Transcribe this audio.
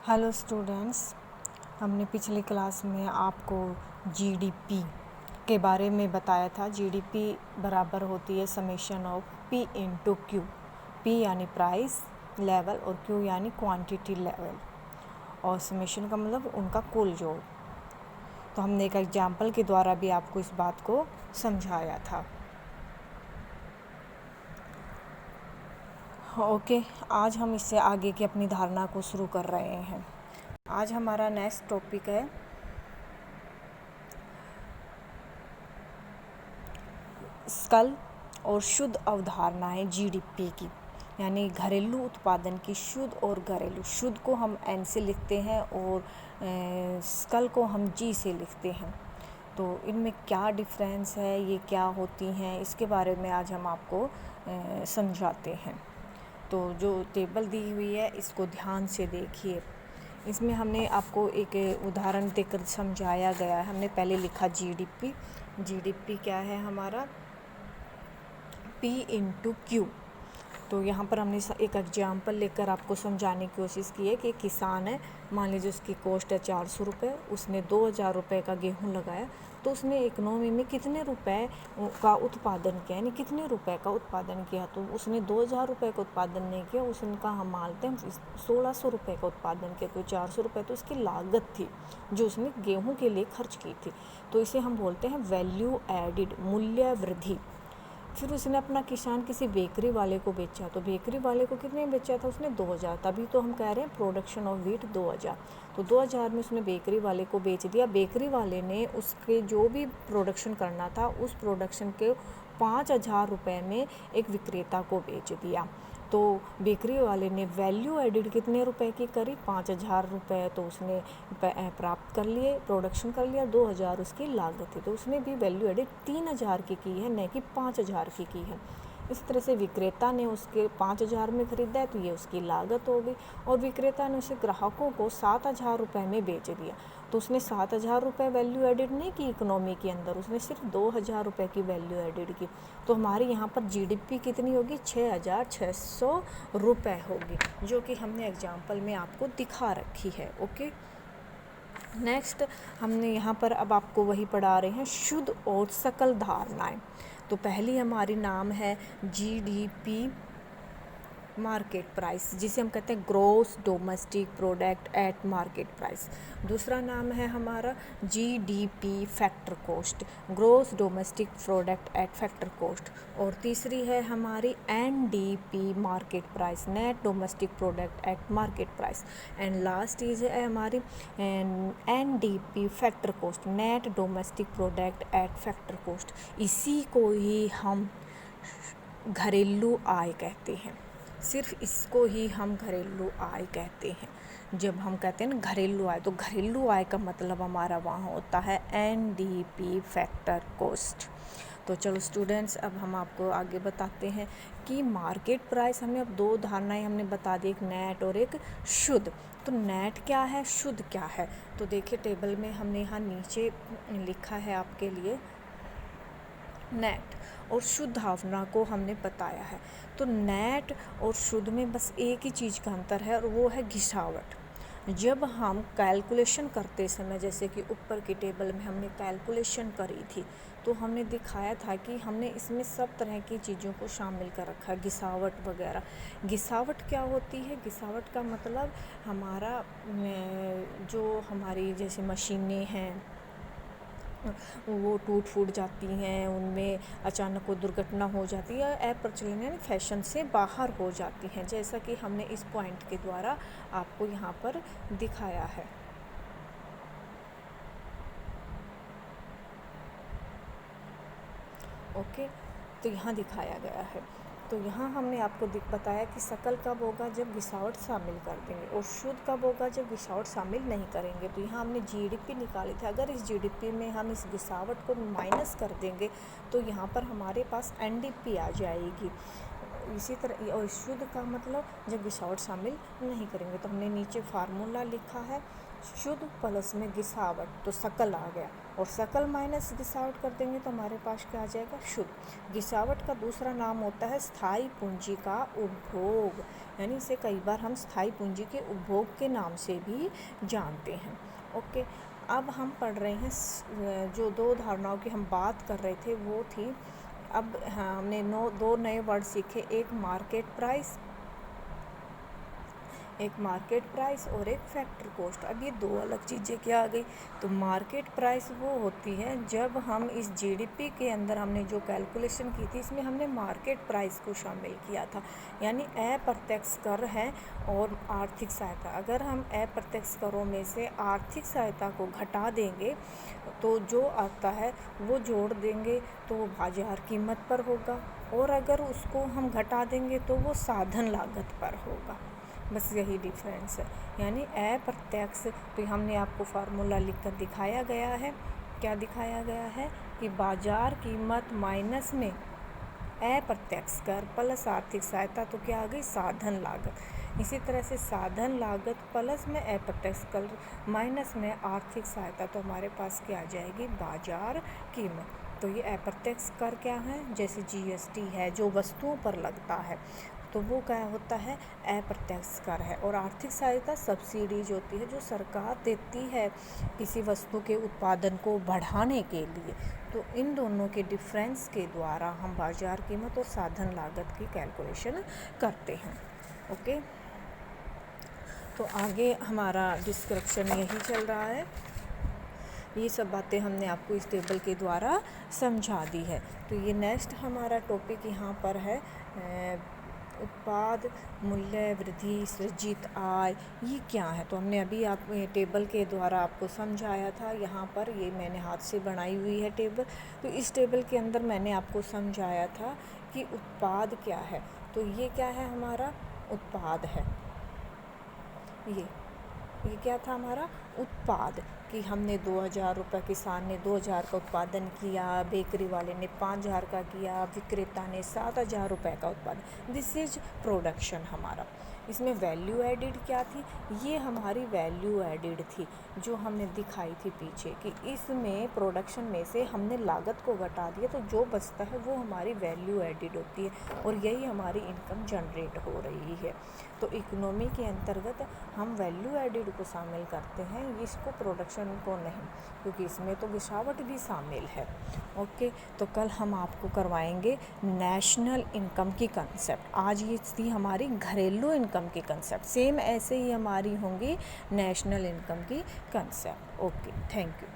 Hello students, हमने पिछली class में आपको जीडीपी के बारे में बताया था। जीडीपी बराबर होती है summation of P into Q. P यानी प्राइस लेवल और क्यू यानी क्वांटिटी लेवल, और समेशन का मतलब उनका कुल जोड़। तो हमने एक एग्जाम्पल के द्वारा भी आपको इस बात को समझाया था। ओके, आज हम इससे आगे की अपनी धारणा को शुरू कर रहे हैं। आज हमारा नेक्स्ट टॉपिक है सकल और शुद्ध अवधारणाएं जीडीपी की, यानी घरेलू उत्पादन की शुद्ध और घरेलू। शुद्ध को हम एन से लिखते हैं और सकल को हम जी से लिखते हैं। तो इनमें क्या डिफरेंस है, ये क्या होती हैं, इसके बारे में आज हम आपको समझाते हैं। तो जो टेबल दी हुई है इसको ध्यान से देखिए। इसमें हमने आपको एक उदाहरण देकर समझाया गया है। हमने पहले लिखा जीडीपी। जीडीपी क्या है हमारा? P into Q. तो यहाँ पर हमने एक एग्जाम्पल लेकर आपको समझाने की कोशिश की है कि एक किसान है, मान लीजिए उसकी कॉस्ट है 400 रुपये, उसने 2000 रुपये का गेहूँ लगाया, तो उसने इकोनॉमी में कितने रुपए का उत्पादन किया, यानी कितने रुपए का उत्पादन किया। तो उसने 2000 रुपये का उत्पादन नहीं किया, उसका हम मानते हैं 1600 रुपये का उत्पादन किया, क्योंकि 400 रुपये तो उसकी लागत थी जो उसने गेहूँ के लिए खर्च की थी। तो इसे हम बोलते हैं वैल्यू एडिड, मूल्य वृद्धि। फिर उसने अपना किसान किसी बेकरी वाले को बेचा, तो बेकरी वाले को कितने बेचा था उसने? 2000। तभी तो हम कह रहे हैं प्रोडक्शन ऑफ व्हीट 2000। तो 2000 में उसने बेकरी वाले को बेच दिया। बेकरी वाले ने उसके जो भी प्रोडक्शन करना था उस प्रोडक्शन के 5000 रुपये में एक विक्रेता को बेच दिया। तो बेकरी वाले ने वैल्यू एडिड कितने रुपए की करी? 5000 रुपये तो उसने प्राप्त कर लिए, प्रोडक्शन कर लिया। 2000 उसकी लागत थी, तो उसने भी वैल्यू एडिड 3000 की है, न कि 5000 की है। इस तरह से विक्रेता ने उसके 5000 में ख़रीदा है, तो ये उसकी लागत हो गई, और विक्रेता ने उसे ग्राहकों को 7000 रुपये में बेच दिया। तो उसने 7000 रुपये वैल्यू एडिड नहीं की इकोनॉमी के अंदर, उसने सिर्फ 2000 रुपये की वैल्यू एडिड की। तो हमारी यहाँ पर जीडीपी कितनी होगी? 6600 रुपये होगी, जो कि हमने एग्जाम्पल में आपको दिखा रखी है। ओके, नेक्स्ट हमने यहाँ पर अब आपको वही पढ़ा रहे हैं, शुद्ध और सकल धारणाएं। तो पहली हमारी नाम है जीडीपी मार्केट प्राइस, जिसे हम कहते हैं gross domestic product at market price. दूसरा नाम है हमारा GDP factor cost, gross domestic product at factor cost. और तीसरी है हमारी NDP market price, net domestic product at market price. And last is है हमारी NDP factor cost, net domestic product at factor cost. इसी को ही हम घरेलू आय कहते हैं। सिर्फ इसको ही हम घरेलू आय कहते हैं। जब हम कहते हैं ना घरेलू आय, तो घरेलू आय का मतलब हमारा वहाँ होता है एनडीपी फैक्टर कॉस्ट। तो चलो स्टूडेंट्स, अब हम आपको आगे बताते हैं कि मार्केट प्राइस, हमें अब दो धारणाएं हमने बता दी, एक नेट और एक शुद्ध। तो नेट क्या है, शुद्ध क्या है? तो देखिए टेबल में हमने यहाँ नीचे लिखा है आपके लिए नेट और शुद्ध धारणा को हमने बताया है। तो नेट और शुद्ध में बस एक ही चीज़ का अंतर है, और वो है घिसावट। जब हम कैलकुलेशन करते समय, जैसे कि ऊपर की टेबल में हमने कैलकुलेशन करी थी, तो हमने दिखाया था कि हमने इसमें सब तरह की चीज़ों को शामिल कर रखा है, घिसावट वगैरह। घिसावट क्या होती है? घिसावट का मतलब हमारा जो हमारी जैसे मशीनें हैं वो टूट फूट जाती हैं, उनमें अचानक कोई दुर्घटना हो जाती है, अप्रचलन यानी फैशन से बाहर हो जाती हैं, जैसा कि हमने इस पॉइंट के द्वारा आपको यहाँ पर दिखाया है। ओके, तो यहाँ दिखाया गया है। तो यहाँ हमने आपको बताया कि सकल कब होगा? जब घिसावट शामिल कर देंगे, और शुद्ध कब होगा? जब घिसावट शामिल नहीं करेंगे। तो यहाँ हमने जीडीपी निकाली थी, अगर इस जीडीपी में हम इस घिसावट को माइनस कर देंगे तो यहाँ पर हमारे पास एनडीपी आ जाएगी। इसी तरह, और शुद्ध का मतलब जब गिसावट शामिल नहीं करेंगे, तो हमने नीचे फार्मूला लिखा है शुद्ध प्लस में गिसावट, तो सकल आ गया, और सकल माइनस गिसावट कर देंगे तो हमारे पास क्या आ जाएगा, शुद्ध। गिसावट का दूसरा नाम होता है स्थायी पूंजी का उपभोग, यानी इसे कई बार हम स्थायी पूंजी के उपभोग के नाम से भी जानते हैं। ओके, अब हम पढ़ रहे हैं जो दो धारणाओं की हम बात कर रहे थे वो थी, अब हाँ, हमने दो नए वर्ड सीखे, एक मार्केट प्राइस और एक फैक्टर कॉस्ट। अब ये दो अलग चीज़ें क्या आ गई, तो मार्केट प्राइस वो होती है जब हम इस जीडीपी के अंदर हमने जो कैलकुलेशन की थी इसमें हमने मार्केट प्राइस को शामिल किया था, यानी अप्रत्यक्ष कर है और आर्थिक सहायता। अगर हम अप्रत्यक्ष करों में से आर्थिक सहायता को घटा देंगे तो जो आता है वो जोड़ देंगे तो वो बाजार कीमत पर होगा, और अगर उसको हम घटा देंगे तो वो साधन लागत पर होगा। बस यही डिफरेंस है, यानी अप्रत्यक्ष, तो हमने आपको फार्मूला लिखकर दिखाया गया है। क्या दिखाया गया है कि बाजार कीमत माइनस में अप्रत्यक्ष कर प्लस आर्थिक सहायता, तो क्या आ गई, साधन लागत। इसी तरह से साधन लागत प्लस में अप्रत्यक्ष कर माइनस में आर्थिक सहायता, तो हमारे पास क्या आ जाएगी, बाजार कीमत। तो ये अप्रत्यक्ष कर क्या है, जैसे जीएसटी है जो वस्तुओं पर लगता है, तो वो क्या होता है, अप्रत्यक्ष कर है। और आर्थिक सहायता सब्सिडीज होती है जो सरकार देती है किसी वस्तु के उत्पादन को बढ़ाने के लिए। तो इन दोनों के डिफरेंस के द्वारा हम बाजार कीमत और साधन लागत की कैलकुलेशन करते हैं। ओके, तो आगे हमारा डिस्क्रिप्शन यही चल रहा है। ये सब बातें हमने आपको इस टेबल के द्वारा समझा दी है। तो ये नेक्स्ट हमारा टॉपिक यहाँ पर है उत्पाद मूल्य वृद्धि सृजित आय, ये क्या है। तो हमने अभी आप टेबल के द्वारा आपको समझाया था। यहाँ पर ये मैंने हाथ से बनाई हुई है टेबल। तो इस टेबल के अंदर मैंने आपको समझाया था कि उत्पाद क्या है। तो ये क्या है, हमारा उत्पाद है। ये क्या था, हमारा उत्पाद, कि हमने 2000 रुपये, किसान ने 2000 का उत्पादन किया, बेकरी वाले ने 5000 का किया, विक्रेता ने 7000 रुपये का उत्पादन। दिस इज प्रोडक्शन हमारा। इसमें वैल्यू एडिड क्या थी, ये हमारी वैल्यू एडिड थी जो हमने दिखाई थी पीछे, कि इसमें प्रोडक्शन में से हमने लागत को घटा दिया तो जो बचता है वो हमारी वैल्यू एडिड होती है, और यही हमारी इनकम जनरेट हो रही है। तो इकोनॉमी के अंतर्गत हम वैल्यू एडिड को शामिल करते हैं, इसको प्रोडक्शन को नहीं, क्योंकि इसमें तो गिसावट भी शामिल है। ओके, तो कल हम आपको करवाएंगे नेशनल इनकम की कंसेप्ट। आज ये थी हमारी घरेलू इनकम की कंसेप्ट, सेम ऐसे ही हमारी होंगी नेशनल इनकम की कंसेप्ट। Okay, thank you.